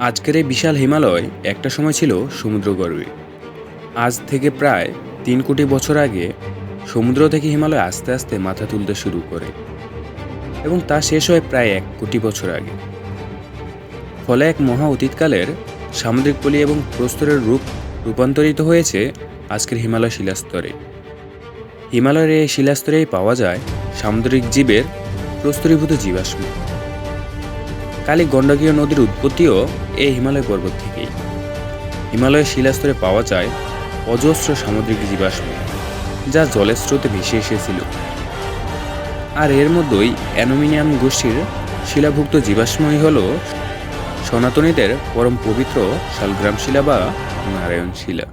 আজকের এই বিশাল হিমালয় একটা সময় ছিল সমুদ্রগর্ভে। আজ থেকে প্রায় 3 কোটি বছর আগে সমুদ্র থেকে হিমালয় আস্তে আস্তে মাথা তুলতে শুরু করে এবং তা শেষ হয় প্রায় 1 কোটি বছর আগে। ফলে এক মহা অতীতকালের সামুদ্রিক পলি এবং প্রস্তরের রূপ রূপান্তরিত হয়েছে আজকের হিমালয় শিলাস্তরে। হিমালয়ের এই শিলাস্তরেই পাওয়া যায় সামুদ্রিক জীবের প্রস্তরীভূত জীবাশ্ম। কালী গণ্ডকীয় নদীর উৎপত্তিও এই হিমালয় পর্বত থেকেই। হিমালয়ের শিলাস্তরে পাওয়া যায় অজস্র সামুদ্রিক জীবাশ্ম, যা জলের স্রোতে ভেসে এসেছিল। আর এর মধ্যেই অ্যানোমিনিয়াম গোষ্ঠীর শিলাভুক্ত জীবাশ্মই হল সনাতনীদের পরম পবিত্র শালগ্রাম শিলা বা নারায়ণ শিলা।